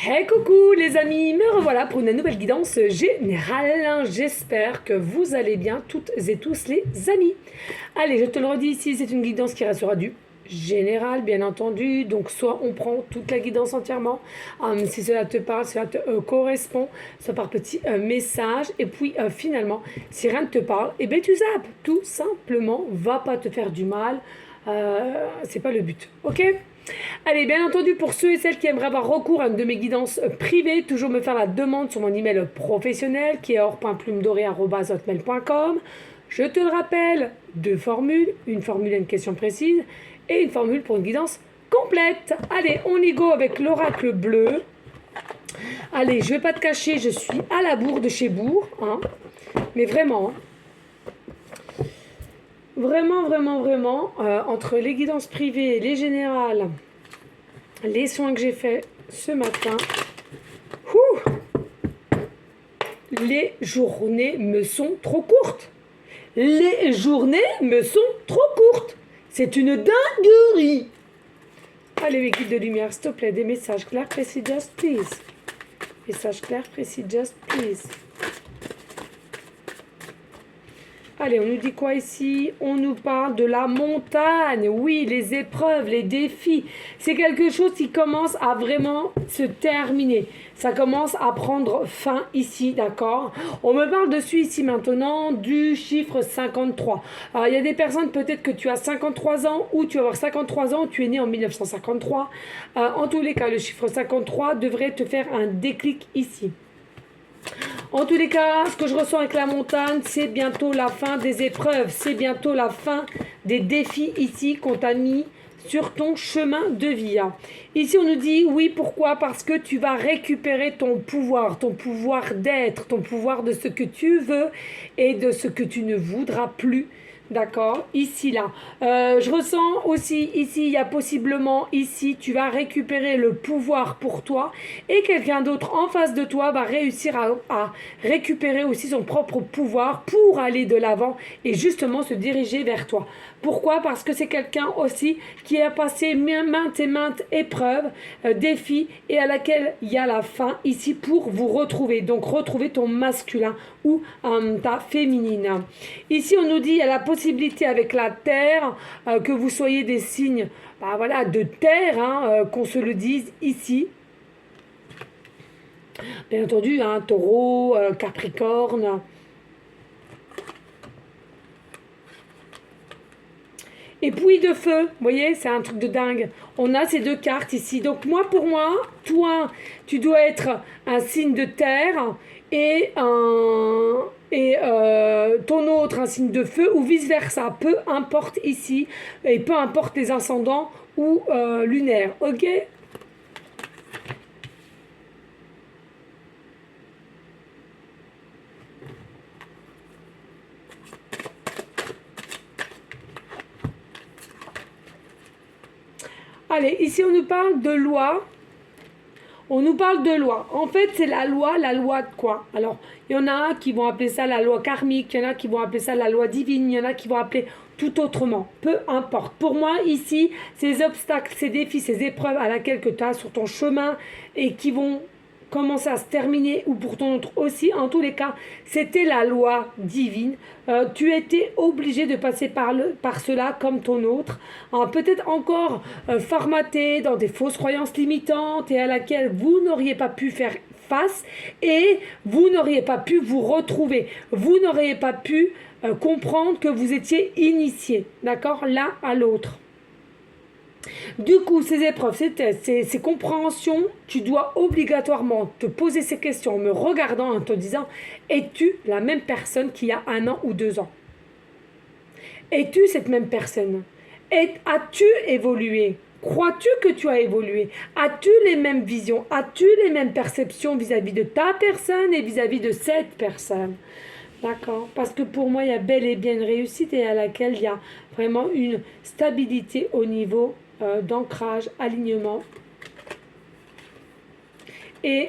Hey coucou les amis, me revoilà pour une nouvelle guidance générale. J'espère que vous allez bien toutes et tous les amis. Allez, je te le redis ici, c'est une guidance qui restera du général bien entendu. Donc soit on prend toute la guidance entièrement, si cela te parle, cela te correspond, soit par petit message. Et puis finalement, si rien ne te parle, et bien tu zappes, tout simplement, va pas te faire du mal. C'est pas le but, ok? Allez, bien entendu, pour ceux et celles qui aimeraient avoir recours à une de mes guidances privées, toujours me faire la demande sur mon email professionnel qui est or.plumedoré@hotmail.com. Je te le rappelle, deux formules, une formule à une question précise et une formule pour une guidance complète. Allez, on y go avec l'oracle bleu. Allez, je vais pas te cacher, je suis à la bourre de chez Bourg, hein, mais vraiment, vraiment, entre les guidances privées, les générales, les soins que j'ai faits ce matin, les journées me sont trop courtes. Les journées me sont trop courtes. C'est une dinguerie. Allez, mes guides de lumière, s'il te plaît, des messages clairs, précis, just please. Messages clairs, précis, just please. Allez, on nous dit quoi ici? On nous parle de la montagne. Oui, les épreuves, les défis. C'est quelque chose qui commence à vraiment se terminer. Ça commence à prendre fin ici, d'accord? On me parle dessus ici maintenant du chiffre 53. Alors, il y a des personnes, peut-être que tu as 53 ans ou tu vas avoir 53 ans, tu es né en 1953. En tous les cas, le chiffre 53 devrait te faire un déclic ici. En tous les cas, ce que je ressens avec la montagne, c'est bientôt la fin des épreuves. C'est bientôt la fin des défis ici qu'on t'a mis sur ton chemin de vie. Ici, on nous dit oui, pourquoi? Parce que tu vas récupérer ton pouvoir d'être, ton pouvoir de ce que tu veux et de ce que tu ne voudras plus. D'accord, ici, là. Je ressens aussi, ici, il y a possiblement, ici, tu vas récupérer le pouvoir pour toi et quelqu'un d'autre en face de toi va réussir à récupérer aussi son propre pouvoir pour aller de l'avant et justement se diriger vers toi. Pourquoi? Parce que c'est quelqu'un aussi qui a passé maintes et maintes épreuves, défis et à laquelle il y a la fin ici pour vous retrouver. Donc retrouver ton masculin ou ta féminine. Ici on nous dit il y a la possibilité avec la terre que vous soyez des signes voilà, de terre, qu'on se le dise ici. Bien entendu, taureau, capricorne. Et puis de feu, vous voyez, c'est un truc de dingue. On a ces deux cartes ici. Donc pour moi, toi, tu dois être un signe de terre et ton autre un signe de feu ou vice versa. Peu importe ici et peu importe les ascendants ou lunaires. Ok? Allez, ici on nous parle de loi. On nous parle de loi. En fait, c'est la loi de quoi? Alors, il y en a qui vont appeler ça la loi karmique, il y en a qui vont appeler ça la loi divine, il y en a qui vont appeler tout autrement. Peu importe. Pour moi, ici, ces obstacles, ces défis, ces épreuves à laquelle que tu as sur ton chemin et qui vont commencer à se terminer ou pour ton autre aussi, en tous les cas, c'était la loi divine. Tu étais obligé de passer par cela comme ton autre, peut-être encore formaté dans des fausses croyances limitantes et à laquelle vous n'auriez pas pu faire face et vous n'auriez pas pu vous retrouver. Vous n'auriez pas pu comprendre que vous étiez initié, d'accord, l'un à l'autre. Du coup, ces épreuves, ces tests, ces compréhensions, tu dois obligatoirement te poser ces questions en me regardant, en te disant, es-tu la même personne qu'il y a 1 an ou 2 ans? Es-tu cette même personne? As-tu évolué? Crois-tu que tu as évolué? As-tu les mêmes visions? As-tu les mêmes perceptions vis-à-vis de ta personne et vis-à-vis de cette personne? D'accord. Parce que pour moi, il y a bel et bien une réussite et à laquelle il y a vraiment une stabilité au niveau d'ancrage, alignement. Et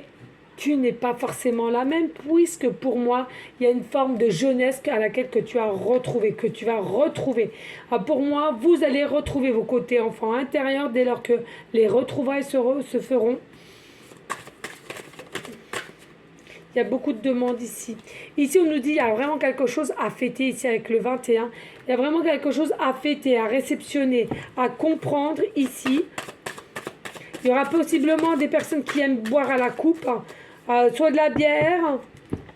tu n'es pas forcément la même, puisque pour moi, il y a une forme de jeunesse à laquelle que tu as retrouvé, que tu vas retrouver. Pour moi, vous allez retrouver vos côtés enfants intérieurs dès lors que les retrouvailles se feront. Il y a beaucoup de demandes ici. Ici, on nous dit, il y a vraiment quelque chose à fêter ici avec le 21. Il y a vraiment quelque chose à fêter, à réceptionner, à comprendre ici. Il y aura possiblement des personnes qui aiment boire à la coupe, soit de la bière,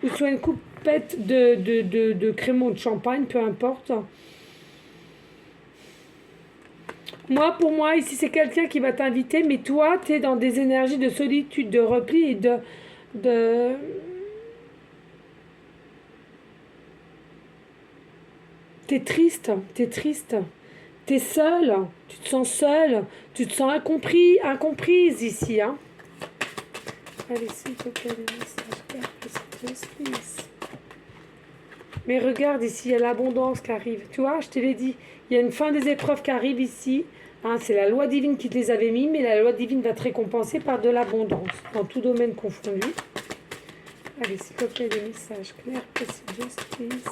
ou soit une coupette de crémant de champagne, peu importe. Moi, pour moi, ici, c'est quelqu'un qui va t'inviter, mais toi, tu es dans des énergies de solitude, de repli et de... T'es triste, t'es triste. T'es seul, seul, tu te sens incompris, incomprise ici, hein. Allez, s'il te plaît, les messages, please. Mais regarde ici, il y a l'abondance qui arrive. Tu vois, je te l'ai dit, il y a une fin des épreuves qui arrive ici. Hein, c'est la loi divine qui te les avait mis, mais la loi divine va te récompenser par de l'abondance, dans tout domaine confondu. Allez, s'il te plaît, des messages clairs, just please.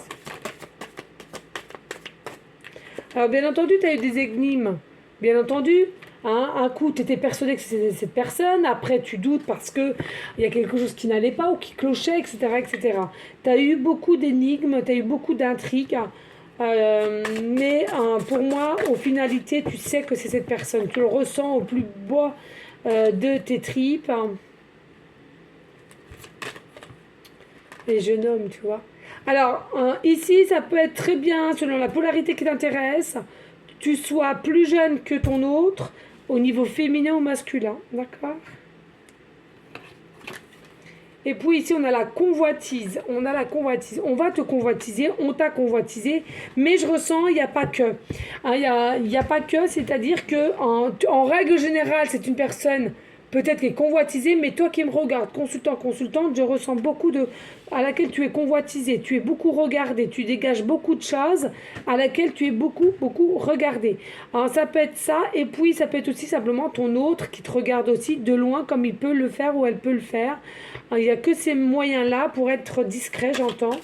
Alors, bien entendu, tu as eu des énigmes. Bien entendu, hein, un coup, tu étais persuadé que c'était cette personne. Après, tu doutes parce qu'il y a quelque chose qui n'allait pas ou qui clochait, etc. etc. Tu as eu beaucoup d'énigmes, tu as eu beaucoup d'intrigues. Mais pour moi, au finalité, tu sais que c'est cette personne. Tu le ressens au plus bas de tes tripes. Les jeunes hommes, tu vois. Alors, ici, ça peut être très bien, selon la polarité qui t'intéresse, tu sois plus jeune que ton autre, au niveau féminin ou masculin. D'accord? Et puis ici, on a la convoitise. On a la convoitise. On va te convoitiser, on t'a convoitisé, mais je ressens, il n'y a pas que. Il n'y a pas que, c'est-à-dire que en règle générale, c'est une personne peut-être qui est convoitisée, mais toi qui me regardes, consultant, consultante, je ressens beaucoup à laquelle tu es convoitisé, tu es beaucoup regardé, tu dégages beaucoup de choses à laquelle tu es beaucoup, beaucoup regardé. Alors ça peut être ça, et puis ça peut être aussi simplement ton autre qui te regarde aussi de loin comme il peut le faire ou elle peut le faire. Alors, il n'y a que ces moyens-là pour être discret, j'entends.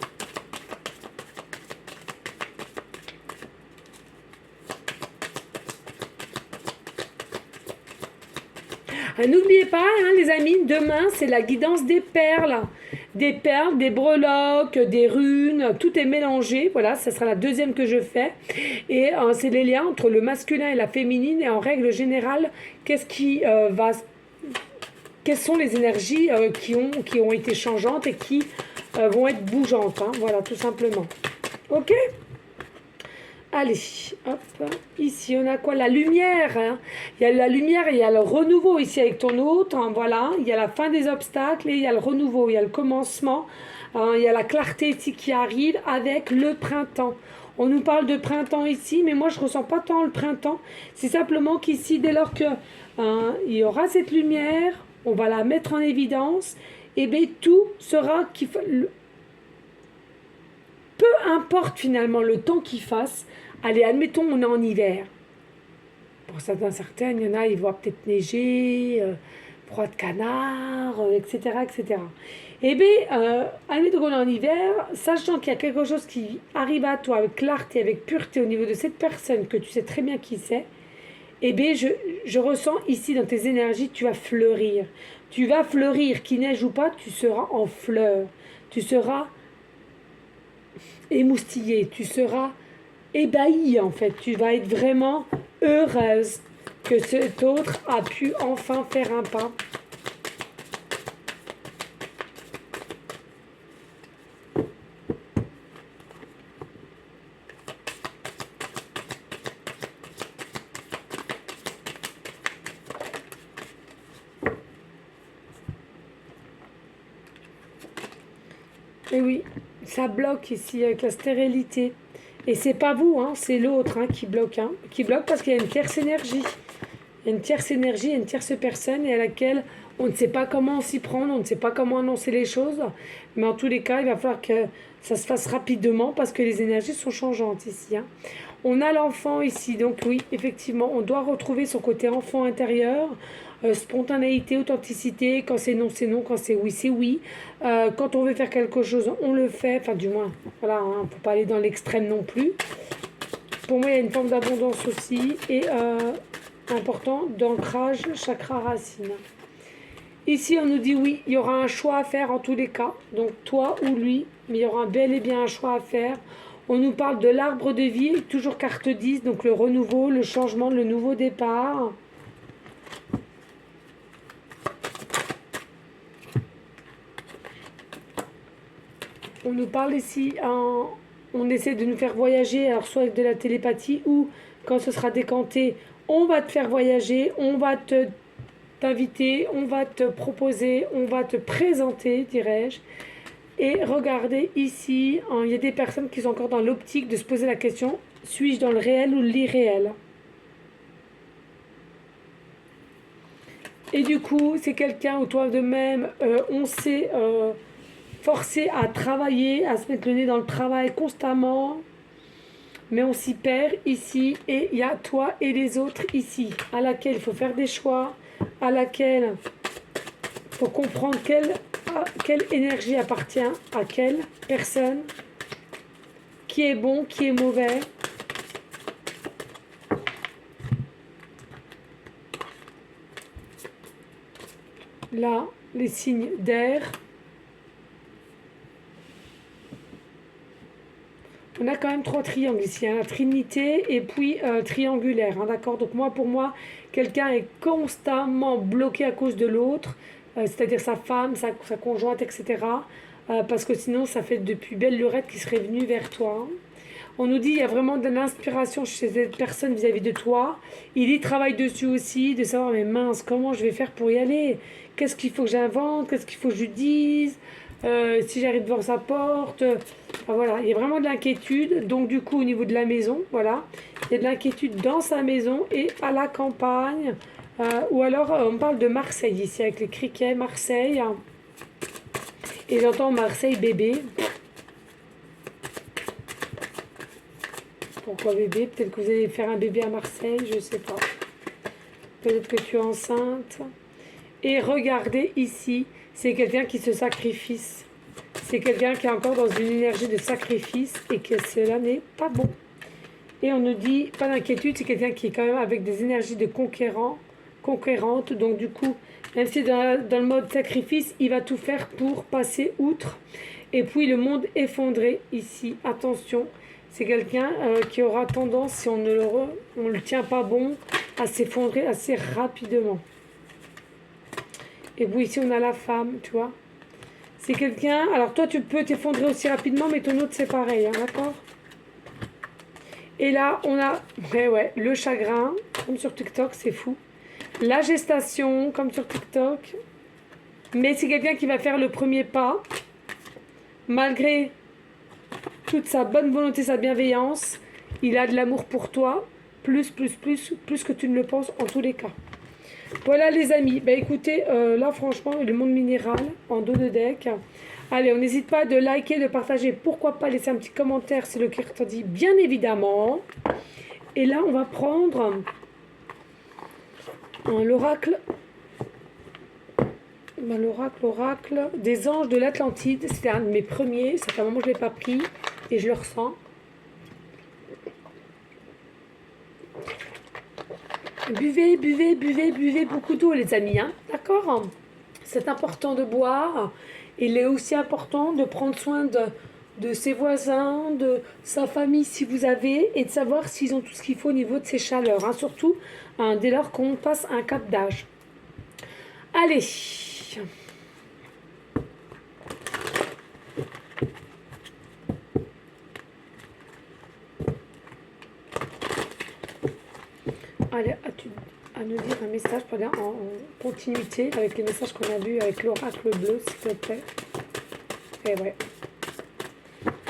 N'oubliez pas, hein, les amis, demain, c'est la guidance des perles. Des perles, des breloques, des runes, tout est mélangé. Voilà, ça sera la deuxième que je fais. Et c'est les liens entre le masculin et la féminine. Et en règle générale, quelles sont les énergies qui ont été changeantes et qui vont être bougeantes. Hein, voilà, tout simplement. Ok ? Allez, hop, ici on a quoi? La lumière, hein. Il y a la lumière et il y a le renouveau ici avec ton autre, hein, voilà. Il y a la fin des obstacles et il y a le renouveau, il y a le commencement. Hein, il y a la clarté ici qui arrive avec le printemps. On nous parle de printemps ici, mais moi je ne ressens pas tant le printemps. C'est simplement qu'ici, dès lors que il y aura cette lumière, on va la mettre en évidence, et bien tout sera... Peu importe finalement le temps qu'il fasse, allez, admettons, on est en hiver. Pour certains, il y en a, ils voient peut-être neiger, froid de canard, etc., etc. Eh bien, admettons qu'on est en hiver, sachant qu'il y a quelque chose qui arrive à toi avec clarté, avec pureté au niveau de cette personne que tu sais très bien qui c'est, eh bien, je ressens ici dans tes énergies, tu vas fleurir. Tu vas fleurir, qu'il neige ou pas, tu seras en fleurs. Tu seras émoustillé, tu seras ébahi en fait, tu vas être vraiment heureuse que cet autre a pu enfin faire un pas. Et oui, ça bloque ici avec la stérilité. Et c'est pas vous, hein, c'est l'autre hein, qui bloque. Hein, qui bloque parce qu'il y a une tierce énergie. Il y a une tierce énergie, une tierce personne et à laquelle on ne sait pas comment s'y prendre, on ne sait pas comment annoncer les choses. Mais en tous les cas, il va falloir que ça se fasse rapidement parce que les énergies sont changeantes ici. Hein. On a l'enfant ici, donc oui, effectivement, on doit retrouver son côté enfant intérieur. Spontanéité, authenticité, quand c'est non, quand c'est oui, c'est oui. Quand on veut faire quelque chose, on le fait, enfin du moins, voilà, hein, on ne peut pas aller dans l'extrême non plus. Pour moi, il y a une forme d'abondance aussi et important d'ancrage chakra racine. Ici, on nous dit oui, il y aura un choix à faire en tous les cas. Donc toi ou lui, mais il y aura bel et bien un choix à faire. On nous parle de l'arbre de vie, toujours carte 10, donc le renouveau, le changement, le nouveau départ. On nous parle ici, on essaie de nous faire voyager, alors soit avec de la télépathie ou quand ce sera décanté, on va te faire voyager, on va t'inviter, on va te proposer, on va te présenter, dirais-je. Et regardez ici, il y a des personnes qui sont encore dans l'optique de se poser la question, suis-je dans le réel ou l'irréel? Et du coup, c'est quelqu'un ou toi de même, on s'est forcé à travailler, à se mettre le nez dans le travail constamment, mais on s'y perd ici, et il y a toi et les autres ici, à laquelle il faut faire des choix, à laquelle il faut comprendre quelle énergie appartient à quelle personne, qui est bon, qui est mauvais. Là, les signes d'air. On a quand même 3 triangles ici, hein, Trinité et puis triangulaire, hein, d'accord? Donc pour moi, quelqu'un est constamment bloqué à cause de l'autre, c'est-à-dire sa femme, sa conjointe, etc. Parce que sinon, ça fait depuis belle lurette qu'il serait venu vers toi. On nous dit qu'il y a vraiment de l'inspiration chez cette personne vis-à-vis de toi. Il y travaille dessus aussi, de savoir, mais mince, comment je vais faire pour y aller? Qu'est-ce qu'il faut que j'invente? Qu'est-ce qu'il faut que je dise? Si j'arrive devant sa porte, enfin, voilà, il y a vraiment de l'inquiétude. Donc du coup, au niveau de la maison, voilà, il y a de l'inquiétude dans sa maison et à la campagne. Ou alors, on parle de Marseille ici, avec les criquets, Marseille. Et j'entends Marseille bébé. Pourquoi bébé? Peut-être que vous allez faire un bébé à Marseille, je sais pas. Peut-être que tu es enceinte. Et regardez ici, c'est quelqu'un qui se sacrifie. C'est quelqu'un qui est encore dans une énergie de sacrifice et que cela n'est pas bon. Et on nous dit, pas d'inquiétude, c'est quelqu'un qui est quand même avec des énergies de conquérante. Donc du coup, même si dans le mode sacrifice, il va tout faire pour passer outre. Et puis le monde effondré ici, attention, c'est quelqu'un qui aura tendance, si on ne le tient pas bon, à s'effondrer assez rapidement. Et puis ici, on a la femme, tu vois. C'est quelqu'un... Alors toi, tu peux t'effondrer aussi rapidement, mais ton autre, c'est pareil, hein, d'accord? Et là, on a le chagrin, comme sur TikTok, c'est fou. La gestation, comme sur TikTok. Mais c'est quelqu'un qui va faire le premier pas, malgré toute sa bonne volonté, sa bienveillance. Il a de l'amour pour toi, plus que tu ne le penses en tous les cas. Voilà les amis, bah écoutez, là franchement, le monde minéral en dos de deck. Allez, on n'hésite pas de liker, de partager, pourquoi pas laisser un petit commentaire si le cœur te dit, bien évidemment. Et là, on va prendre l'oracle des anges de l'Atlantide. C'était un de mes premiers, ça fait un moment que je ne l'ai pas pris et je le ressens. Buvez beaucoup d'eau les amis, hein, d'accord? C'est important de boire. Il est aussi important de prendre soin de ses voisins, de sa famille si vous avez, et de savoir s'ils ont tout ce qu'il faut au niveau de ses chaleurs, hein, surtout dès lors qu'on passe un cap d'âge. Allez. Allez, à nous dire un message en continuité avec les messages qu'on a vus avec l'oracle bleu, s'il te plaît. Et ouais,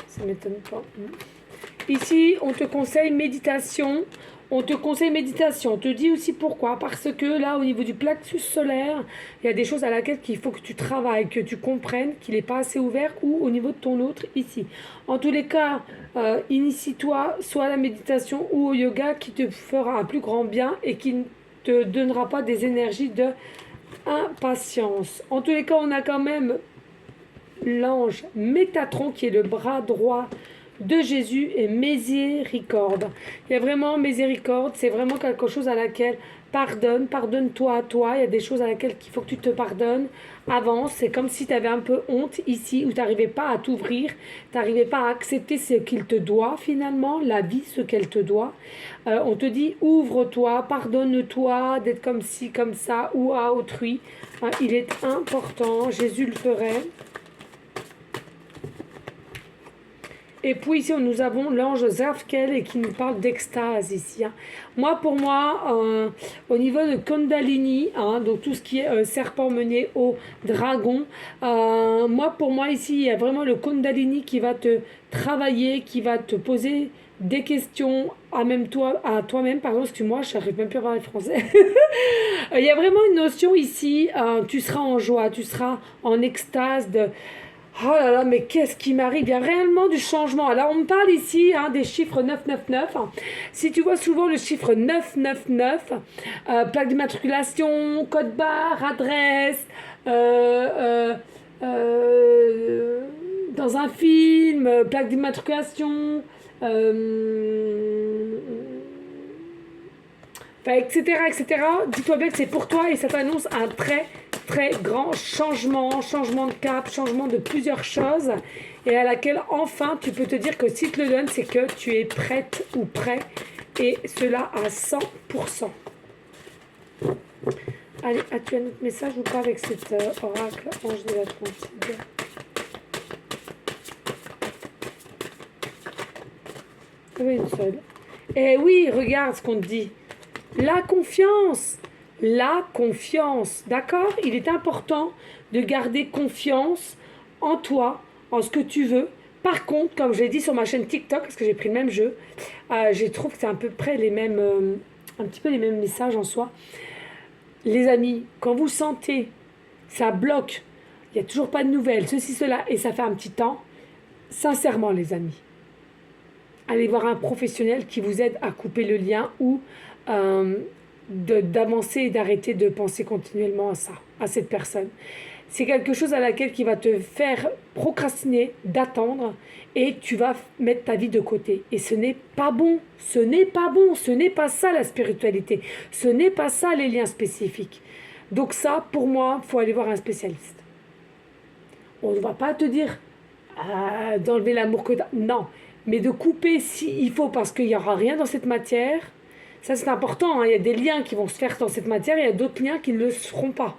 ça m'étonne pas. Ici, on te conseille méditation. On te dit aussi pourquoi. Parce que là, au niveau du plexus solaire, il y a des choses à laquelle il faut que tu travailles, que tu comprennes qu'il n'est pas assez ouvert, ou au niveau de ton autre ici. En tous les cas, initie-toi soit à la méditation ou au yoga qui te fera un plus grand bien et qui ne te donnera pas des énergies de impatience. En tous les cas, on a quand même l'ange Métatron qui est le bras droit de Jésus et miséricorde. Il y a vraiment miséricorde, c'est vraiment quelque chose à laquelle pardonne-toi à toi. Il y a des choses à laquelle il faut que tu te pardonnes. Avance, c'est comme si tu avais un peu honte ici, où tu n'arrivais pas à t'ouvrir, tu n'arrivais pas à accepter ce qu'il te doit finalement, la vie, ce qu'elle te doit. On te dit ouvre-toi, pardonne-toi d'être comme ci, comme ça, ou à autrui. Il est important, Jésus le ferait. Et puis ici, nous avons l'ange Zafkel et qui nous parle d'extase ici. Moi, pour moi, au niveau de Kundalini, donc tout ce qui est serpent mené au dragon, pour moi ici, il y a vraiment le Kundalini qui va te travailler, qui va te poser des questions à toi-même, pardon, excuse-moi, je n'arrive même plus à parler français. Il y a vraiment une notion ici, tu seras en joie, tu seras en extase de... Oh là là, mais qu'est-ce qui m'arrive? Il y a réellement du changement. Alors, on me parle ici des chiffres 999. Si tu vois souvent le chiffre 999, plaque d'immatriculation, code barre, adresse, dans un film, plaque d'immatriculation, etc., etc. Dis-toi bien que c'est pour toi et ça t'annonce un très grand changement de cap, changement de plusieurs choses et à laquelle enfin tu peux te dire que si tu le donnes, c'est que tu es prête ou prêt et cela à 100%. Allez, as-tu un autre message ou pas avec cet oracle ange de l'Atlantide? Oui, une seule. Et oui, regarde ce qu'on te dit. La confiance, d'accord? Il est important de garder confiance en toi, en ce que tu veux. Par contre, comme je l'ai dit sur ma chaîne TikTok, parce que j'ai pris le même jeu, je trouve que c'est à peu près les mêmes, un petit peu les mêmes messages en soi. Les amis, quand vous sentez, ça bloque, il n'y a toujours pas de nouvelles, ceci, cela, et ça fait un petit temps, sincèrement les amis, allez voir un professionnel qui vous aide à couper le lien ou d'avancer et d'arrêter de penser continuellement à ça, à cette personne. C'est quelque chose à laquelle qui va te faire procrastiner, d'attendre, et tu vas mettre ta vie de côté. Et ce n'est pas bon, ce n'est pas ça la spiritualité, ce n'est pas ça les liens spécifiques. Donc ça, pour moi, il faut aller voir un spécialiste. On ne va pas te dire d'enlever l'amour que tu as. Non, mais de couper s'il faut parce qu'il n'y aura rien dans cette matière. Ça, c'est important. Il y a des liens qui vont se faire dans cette matière et il y a d'autres liens qui ne le seront pas.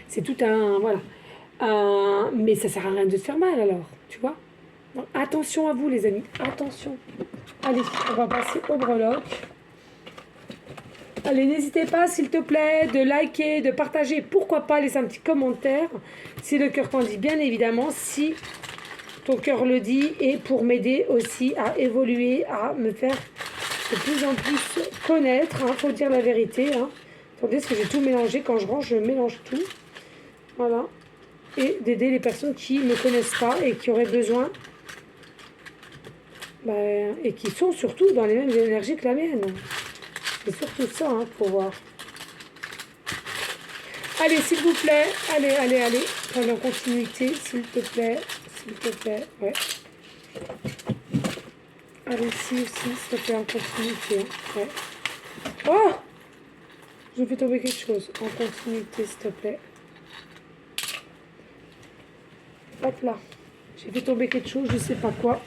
C'est tout un... Voilà. Mais ça ne sert à rien de se faire mal, alors. Tu vois? Donc, attention à vous, les amis. Attention. Allez, on va passer au breloque. Allez, n'hésitez pas, s'il te plaît, de liker, de partager. Pourquoi pas laisser un petit commentaire. Si le cœur t'en dit, bien évidemment. Si ton cœur le dit. Et pour m'aider aussi à évoluer, à me faire de plus en plus connaître, faut dire la vérité. Attendez, parce que j'ai tout mélangé. Quand je range, je mélange tout. Voilà. Et d'aider les personnes qui ne me connaissent pas et qui auraient besoin, et qui sont surtout dans les mêmes énergies que la mienne. C'est surtout ça, pour voir. Allez, s'il vous plaît. Allez. Prenez en continuité, s'il te plaît. Ouais. Allez, ici aussi, s'il te plaît, en continuité. Ouais. Oh! Je fais tomber quelque chose. En continuité, s'il te plaît. Hop là. J'ai fait tomber quelque chose, je sais pas quoi.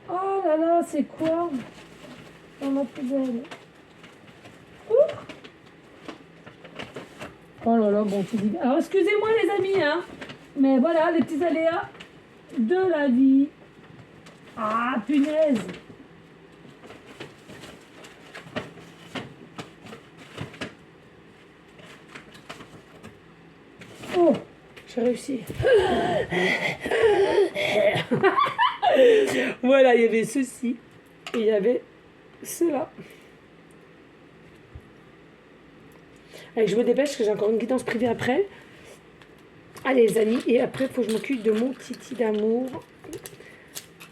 Oh là là, c'est quoi? Dans ma poubelle. Ouh! Oh là là, bon, c'est dit. Alors, excusez-moi les amis, mais voilà, les petits aléas de la vie. Ah, punaise! Oh, j'ai réussi. Voilà, il y avait ceci et il y avait cela. Allez, je me dépêche parce que j'ai encore une guidance privée après. Allez les amis, et après il faut que je m'occupe de mon titi d'amour.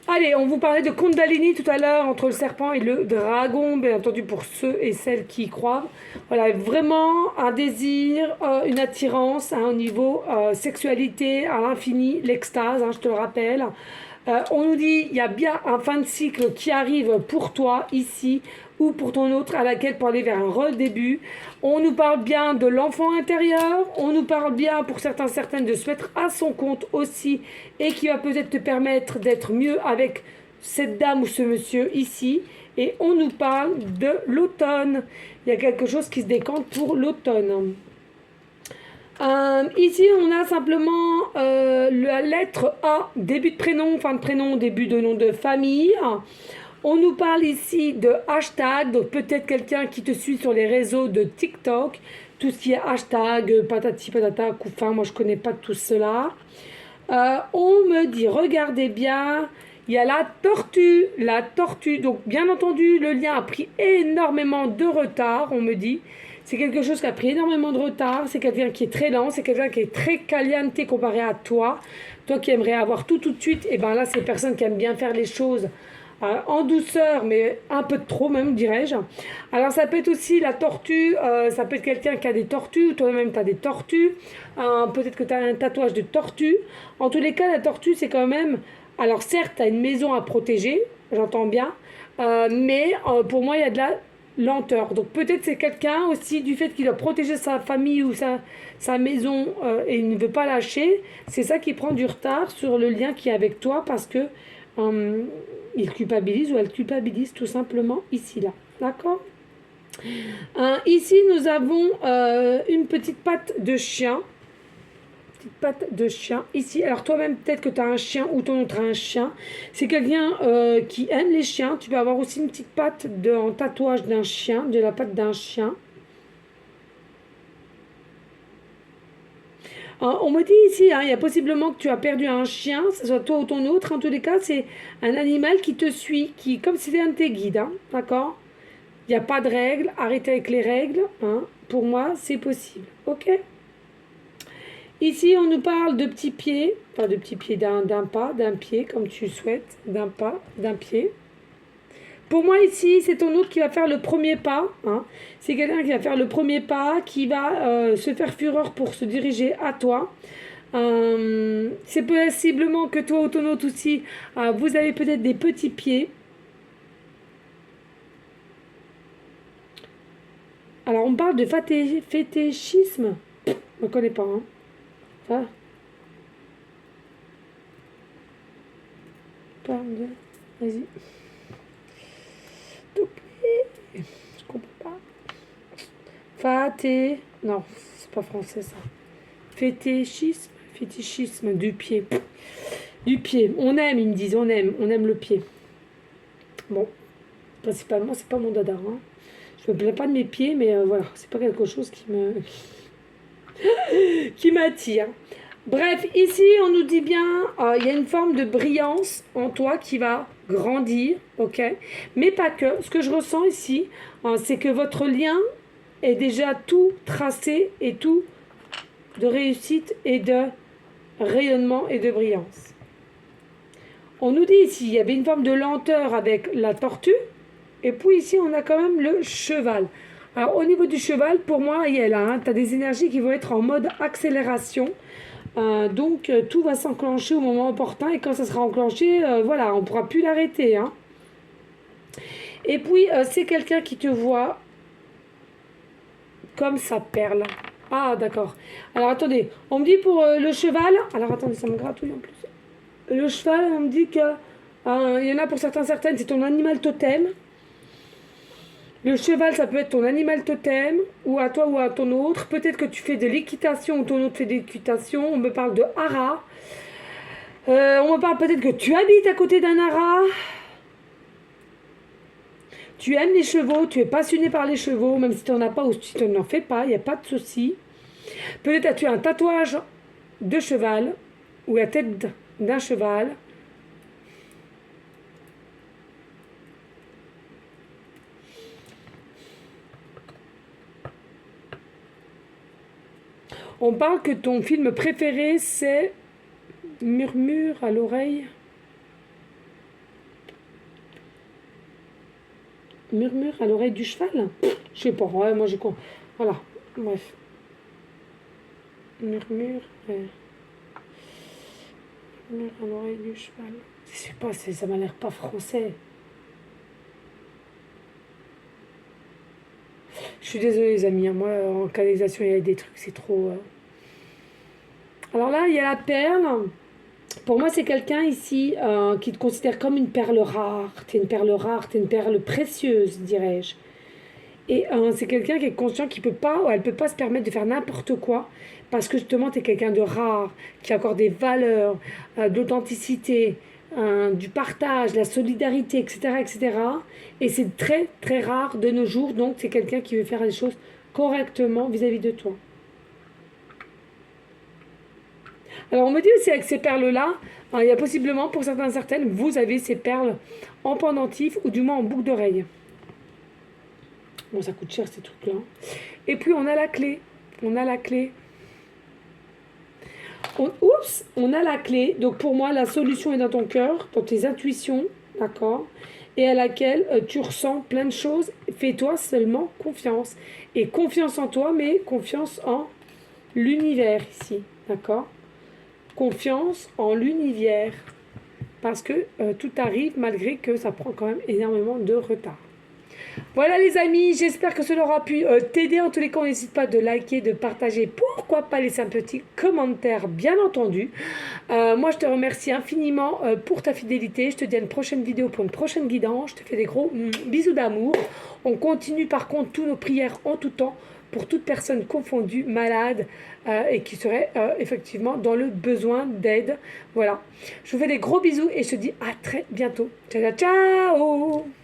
Allez, on vous parlait de Kundalini tout à l'heure, entre le serpent et le dragon, bien entendu pour ceux et celles qui y croient. Voilà, vraiment un désir, une attirance au niveau sexualité à l'infini, l'extase, je te le rappelle. On nous dit il y a bien un fin de cycle qui arrive pour toi ici, ou pour ton autre à laquelle pour aller vers un redébut. On nous parle bien de l'enfant intérieur, on nous parle bien pour certains, certaines de se mettre à son compte aussi et qui va peut-être te permettre d'être mieux avec cette dame ou ce monsieur ici. Et on nous parle de l'automne. Il y a quelque chose qui se décante pour l'automne. Ici, on a simplement la lettre A, début de prénom, fin de prénom, début de nom de famille. On nous parle ici de hashtag, donc peut-être quelqu'un qui te suit sur les réseaux de TikTok, tout ce qui est hashtag, patati patata, couffin, moi je connais pas tout cela. On me dit, regardez bien, il y a la tortue, donc bien entendu, le lien a pris énormément de retard, on me dit. C'est quelque chose qui a pris énormément de retard, c'est quelqu'un qui est très lent, c'est quelqu'un qui est très caliente comparé à toi. Toi qui aimerais avoir tout de suite, et bien là, c'est une personne qui aime bien faire les choses en douceur, mais un peu de trop même, dirais-je. Alors ça peut être aussi la tortue, ça peut être quelqu'un qui a des tortues, ou toi-même tu as des tortues, peut-être que tu as un tatouage de tortue. En tous les cas, la tortue, c'est quand même... Alors certes, tu as une maison à protéger, j'entends bien, mais pour moi, il y a de la lenteur. Donc peut-être c'est quelqu'un aussi, du fait qu'il doit protéger sa famille ou sa maison et il ne veut pas lâcher, c'est ça qui prend du retard sur le lien qui est avec toi parce que il culpabilise ou elle culpabilise tout simplement ici, là. D'accord. Ici, nous avons une petite patte de chien. Petite patte de chien. Ici, alors toi-même, peut-être que tu as un chien ou ton autre a un chien. C'est quelqu'un qui aime les chiens. Tu peux avoir aussi une petite patte en tatouage d'un chien, de la patte d'un chien. On me dit ici, il y a possiblement que tu as perdu un chien, que ce soit toi ou ton autre. En tous les cas, c'est un animal qui te suit, qui, comme si c'était un de tes guides, d'accord. Il n'y a pas de règles, arrêtez avec les règles. Pour moi, c'est possible. Ok. Ici, on nous parle de petits pieds, enfin de petits pieds d'un pas, d'un pied, comme tu souhaites, d'un pas, d'un pied. Pour moi, ici, c'est ton autre qui va faire le premier pas. C'est quelqu'un qui va faire le premier pas, qui va se faire fureur pour se diriger à toi. C'est possiblement que toi ou ton autre aussi, vous avez peut-être des petits pieds. Alors, on parle de fétichisme. Je ne connais pas. Ah, parle de... Vas-y. Je comprends pas. Non, c'est pas français ça. Fétichisme du pied. Du pied. On aime, ils me disent, on aime le pied. Bon, principalement, c'est pas mon dada. Je me plains pas de mes pieds, mais voilà, c'est pas quelque chose qui m'attire. Bref, ici, on nous dit bien, il y a une forme de brillance en toi qui va grandir, ok? Mais pas que. Ce que je ressens ici, c'est que votre lien est déjà tout tracé et tout de réussite et de rayonnement et de brillance. On nous dit ici, il y avait une forme de lenteur avec la tortue, et puis ici, on a quand même le cheval. Alors, au niveau du cheval, pour moi, il y a là, tu as des énergies qui vont être en mode accélération. Donc tout va s'enclencher au moment opportun et quand ça sera enclenché, voilà, on ne pourra plus l'arrêter. Et puis c'est quelqu'un qui te voit comme sa perle. Ah d'accord. Alors attendez, on me dit pour le cheval, alors attendez, ça me gratouille en plus. Le cheval, on me dit que il y en a pour certaines, c'est ton animal totem. Le cheval, ça peut être ton animal totem, ou à toi ou à ton autre. Peut-être que tu fais de l'équitation ou ton autre fait de l'équitation. On me parle de hara. On me parle peut-être que tu habites à côté d'un hara. Tu aimes les chevaux, tu es passionné par les chevaux, même si tu n'en as pas ou si tu n'en fais pas, il n'y a pas de souci. Peut-être as-tu un tatouage de cheval ou la tête d'un cheval. On parle que ton film préféré, c'est Murmure à l'oreille. Murmure à l'oreille du cheval. Je sais pas, ouais, moi j'ai quoi. Voilà, bref. Murmure, murmure à l'oreille du cheval. Je sais pas, ça m'a l'air pas français. Je suis désolée les amis, hein. Moi en canalisation il y a des trucs, c'est trop... Alors là, il y a la perle. Pour moi, c'est quelqu'un ici qui te considère comme une perle rare. T'es une perle rare, t'es une perle précieuse, dirais-je. Et c'est quelqu'un qui est conscient qu'il peut pas, ou elle peut pas se permettre de faire n'importe quoi, parce que justement, tu es quelqu'un de rare, qui a encore des valeurs, de l'authenticité, du partage, la solidarité, etc., etc. Et c'est très, très rare de nos jours, donc c'est quelqu'un qui veut faire les choses correctement vis-à-vis de toi. Alors on me dit aussi avec ces perles-là, il y a possiblement pour certains certaines, vous avez ces perles en pendentif ou du moins en boucle d'oreille. Bon, ça coûte cher ces trucs-là. Et puis on a la clé. On a la clé. On a la clé. Donc pour moi, la solution est dans ton cœur, dans tes intuitions, d'accord? Et à laquelle tu ressens plein de choses. Fais-toi seulement confiance. Et confiance en toi, mais confiance en l'univers ici, d'accord? Confiance en l'univers. Parce que tout arrive malgré que ça prend quand même énormément de retard. Voilà les amis, j'espère que cela aura pu t'aider. En tous les cas, n'hésite pas de liker, de partager, pourquoi pas laisser un petit commentaire, bien entendu. Moi, je te remercie infiniment pour ta fidélité. Je te dis à une prochaine vidéo pour une prochaine guidance. Je te fais des gros bisous d'amour. On continue par contre toutes nos prières en tout temps pour toute personne confondue, malade et qui serait effectivement dans le besoin d'aide. Voilà, je vous fais des gros bisous et je te dis à très bientôt. Ciao, ciao, ciao.